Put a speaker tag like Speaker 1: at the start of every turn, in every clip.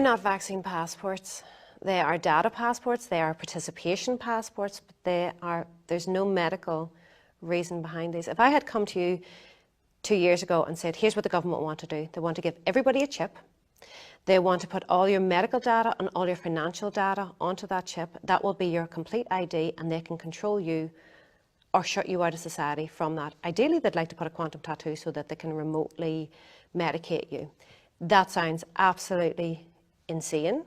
Speaker 1: not vaccine passports. They are data passports, they are participation passports, but there's no medical reason behind these. If I had come to you 2 years ago and said, here's what the government want to do. They want to give everybody a chip. They want to put all your medical data and all your financial data onto that chip. That will be your complete ID, and they can control you or shut you out of society from that. Ideally, they'd like to put a quantum tattoo so that they can remotely medicate you. That sounds absolutely insane.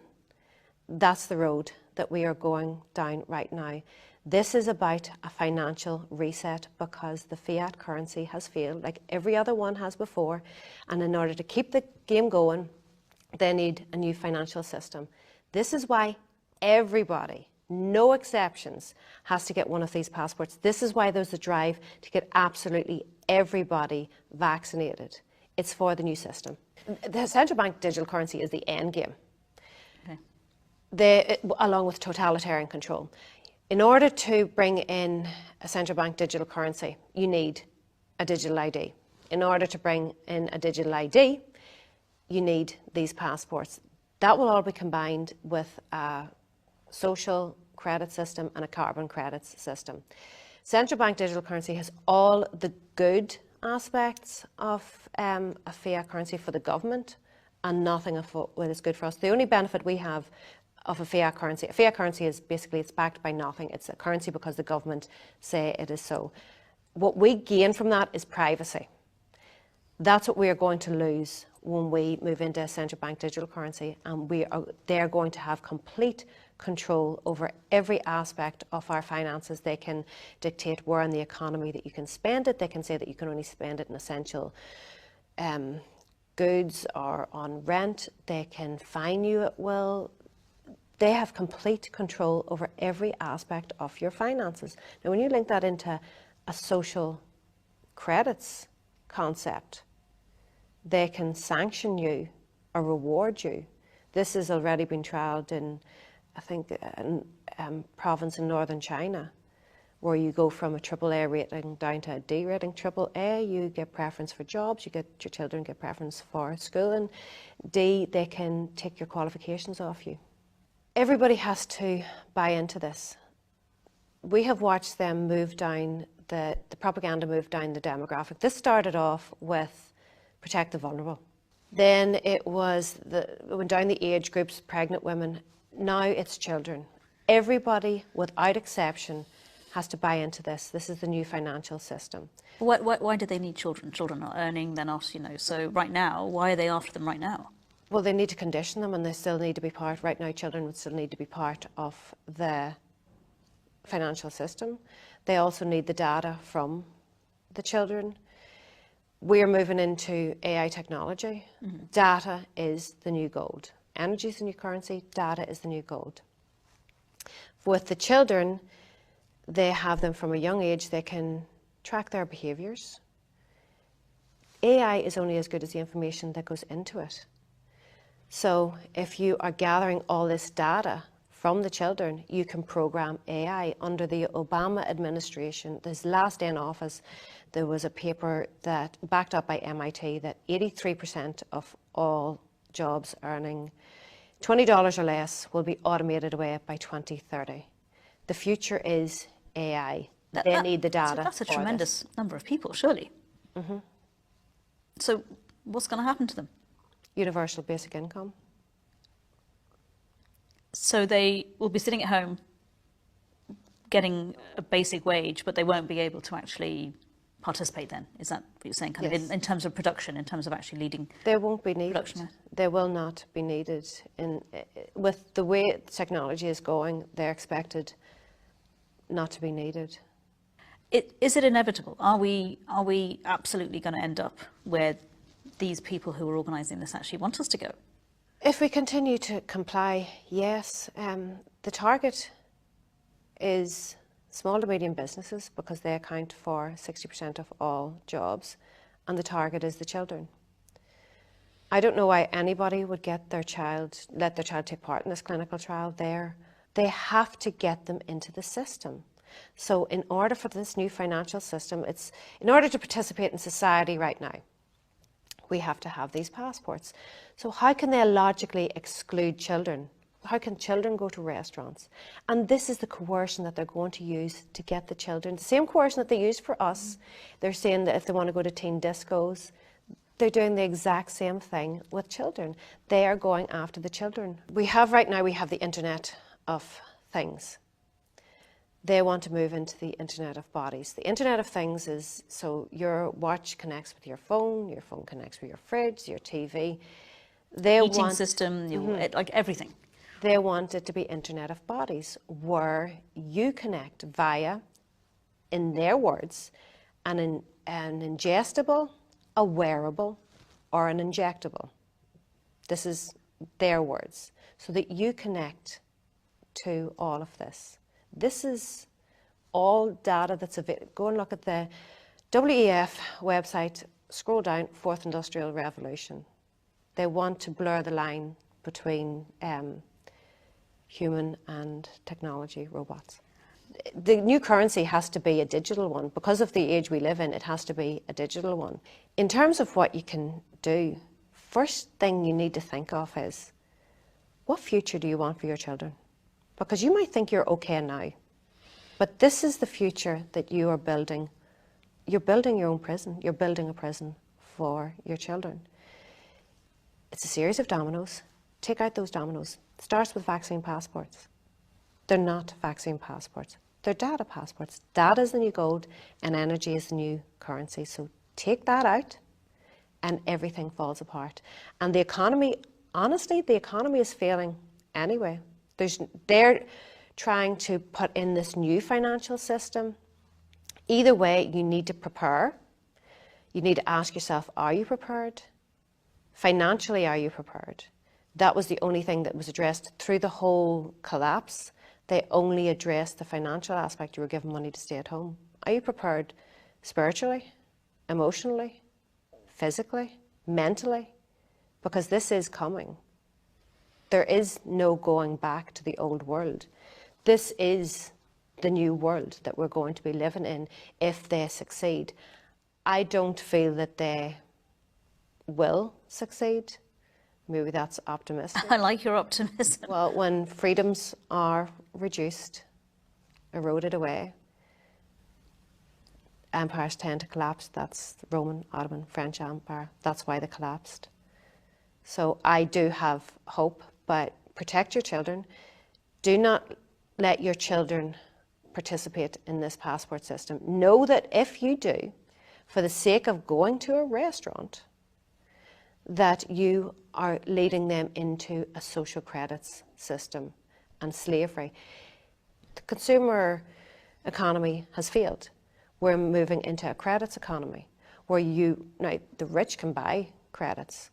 Speaker 1: That's the road that we are going down right now. This is about a financial reset because the fiat currency has failed like every other one has before. And in order to keep the game going, they need a new financial system. This is why everybody, no exceptions, has to get one of these passports. This is why there's a drive to get absolutely everybody vaccinated. It's for the new system. The central bank digital currency is the end game. Okay. Along with totalitarian control. In order to bring in a central bank digital currency, you need a digital ID. In order to bring in a digital ID, you need these passports. That will all be combined with a social credit system and a carbon credits system. Central bank digital currency has all the good aspects of a fiat currency for the government and nothing of what is good for us. The only benefit we have of a fiat currency is basically it's backed by nothing. It's a currency because the government say it is so. What we gain from that is privacy. That's what we are going to lose when we move into a central bank digital currency, and they're going to have complete control over every aspect of our finances. They can dictate where in the economy that you can spend it. They can say that you can only spend it in essential goods or on rent. They can fine you at will. They have complete control over every aspect of your finances. Now, when you link that into a social credits concept, they can sanction you or reward you. This has already been trialled in, I think, a province in northern China, where you go from a AAA rating down to a D rating. AAA, you get preference for jobs, your children get preference for school, and D, they can take your qualifications off you. Everybody has to buy into this. We have watched them move down, the propaganda move down the demographic. This started off with protect the vulnerable. Then it went down the age groups, pregnant women. Now it's children. Everybody, without exception, has to buy into this. This is the new financial system.
Speaker 2: Why do they need children? Children are earning, they're not, so right now, why are they after them right now?
Speaker 1: Well, they need to condition them, and they still need to be part. Right now, children would still need to be part of the financial system. They also need the data from the children. We're moving into AI technology. Mm-hmm. Data is the new gold. Energy is the new currency. Data is the new gold. With the children, they have them from a young age. They can track their behaviours. AI is only as good as the information that goes into it. So if you are gathering all this data from the children, you can program AI. Under the Obama administration, his last day in office, there was a paper that backed up by MIT that 83% of all jobs earning $20 or less will be automated away by 2030. The future is AI. They need the data.
Speaker 2: So that's a tremendous number of people, surely.
Speaker 1: Mm-hmm.
Speaker 2: So what's going to happen to them?
Speaker 1: Universal basic income.
Speaker 2: So they will be sitting at home getting a basic wage, but they won't be able to actually participate then? Is that what you're saying? Kind
Speaker 1: yes.
Speaker 2: of in terms of production, in terms of actually leading?
Speaker 1: They won't be needed.
Speaker 2: Production.
Speaker 1: They will not be needed. With the way technology is going, they're expected not to be needed.
Speaker 2: Is it inevitable? Are we absolutely going to end up where these people who are organising this actually want us to go?
Speaker 1: If we continue to comply, yes. The target is small to medium businesses because they account for 60% of all jobs, and the target is the children. I don't know why anybody would let their child take part in this clinical trial there. They have to get them into the system. So in order for this new financial system, in order to participate in society right now, we have to have these passports. So how can they logically exclude children? How can children go to restaurants? And this is the coercion that they're going to use to get the children. The same coercion that they used for us. They're saying that if they want to go to teen discos, they're doing the exact same thing with children. They are going after the children. Right now we have the Internet of Things. They want to move into the Internet of Bodies. The Internet of Things is, so your watch connects with your phone connects with your fridge, your TV.
Speaker 2: Heating system, like everything.
Speaker 1: They want it to be Internet of Bodies, where you connect via, in their words, an ingestible, a wearable, or an injectable. This is their words. So that you connect to all of this. This is all data that's available. Go and look at the WEF website, scroll down, Fourth Industrial Revolution. They want to blur the line between human and technology, robots. The new currency has to be a digital one. Because of the age we live in, it has to be a digital one. In terms of what you can do, first thing you need to think of is, what future do you want for your children? Because you might think you're okay now, but this is the future that you are building. You're building your own prison. You're building a prison for your children. It's a series of dominoes. Take out those dominoes. It starts with vaccine passports. They're not vaccine passports. They're data passports. Data is the new gold and energy is the new currency. So take that out and everything falls apart. And the economy, honestly, the economy is failing anyway. They're trying to put in this new financial system. Either way, you need to prepare. You need to ask yourself, are you prepared? Financially, are you prepared? That was the only thing that was addressed through the whole collapse. They only addressed the financial aspect. You were given money to stay at home. Are you prepared spiritually, emotionally, physically, mentally? Because this is coming. There is no going back to the old world. This is the new world that we're going to be living in if they succeed. I don't feel that they will succeed. Maybe that's optimistic.
Speaker 2: I like your optimism.
Speaker 1: Well, when freedoms are reduced, eroded away, empires tend to collapse. That's the Roman, Ottoman, French Empire. That's why they collapsed. So I do have hope, but protect your children. Do not let your children participate in this passport system. Know that if you do, for the sake of going to a restaurant, that you are leading them into a social credits system and slavery. The consumer economy has failed. We're moving into a credits economy where now the rich can buy credits,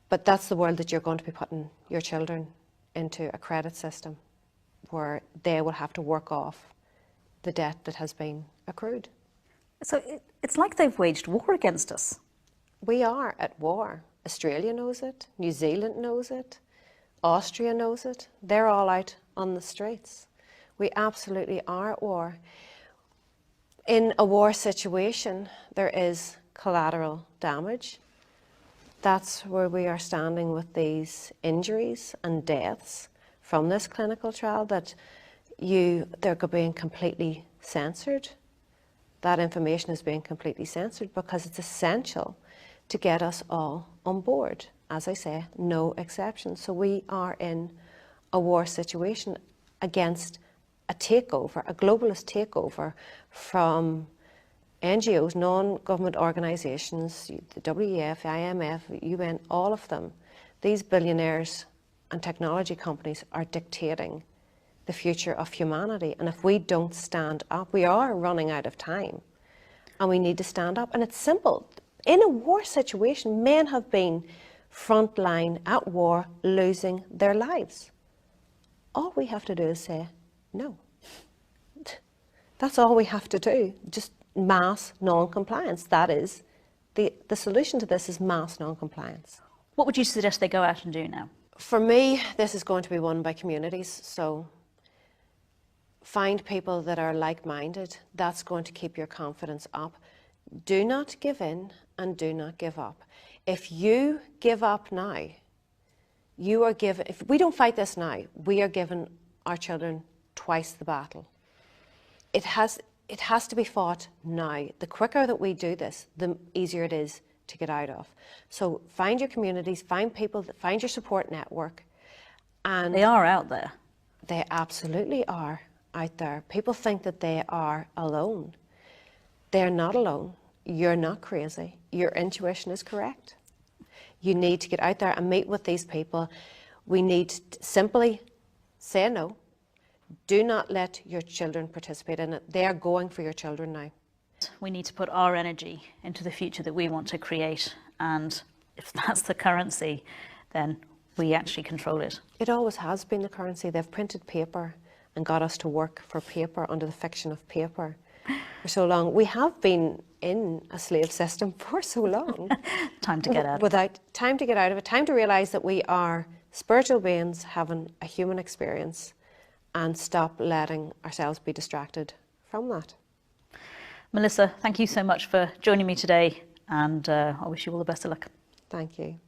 Speaker 1: but that's the world that you're going to be putting your children into, a credit system where they will have to work off the debt that has been accrued.
Speaker 2: So it's like they've waged war against us.
Speaker 1: We are at war. Australia knows it, New Zealand knows it, Austria knows it. They're all out on the streets. We absolutely are at war. In a war situation, there is collateral damage. That's where we are standing with these injuries and deaths from this clinical trial, that they're being completely censored. That information is being completely censored because it's essential to get us all on board. As I say, no exceptions. So we are in a war situation against a takeover, a globalist takeover from NGOs, non-government organisations, the WEF, IMF, UN, all of them. These billionaires and technology companies are dictating the future of humanity. And if we don't stand up, we are running out of time. And we need to stand up. And it's simple. In a war situation, men have been frontline at war, losing their lives. All we have to do is say no. That's all we have to do. Just mass non-compliance. That is the solution to this, is mass non-compliance.
Speaker 2: What would you suggest they go out and do now?
Speaker 1: For me, this is going to be won by communities. So find people that are like-minded. That's going to keep your confidence up. do not give in and do not give up. If you give up now, you are given, if we don't fight this now, we are giving our children twice the battle. It has to be fought now. The quicker that we do this, the easier it is to get out of. So find your communities, find people, find your support network. And
Speaker 2: They are out there.
Speaker 1: they absolutely are out there. People think that they are alone. They're not alone. You're not crazy. Your intuition is correct. You need to get out there and meet with these people. We need to simply say no. Do not let your children participate in it. They are going for your children now.
Speaker 2: We need to put our energy into the future that we want to create. And if that's the currency, then we actually control it.
Speaker 1: It always has been the currency. They've printed paper and got us to work for paper under the fiction of paper for so long. We have been in a slave system for so long.
Speaker 2: Time to get out.
Speaker 1: Without time to get out of it, time to realise that we are spiritual beings having a human experience and stop letting ourselves be distracted from that.
Speaker 2: Melissa, thank you so much for joining me today, and I wish you all the best of luck.
Speaker 1: Thank you.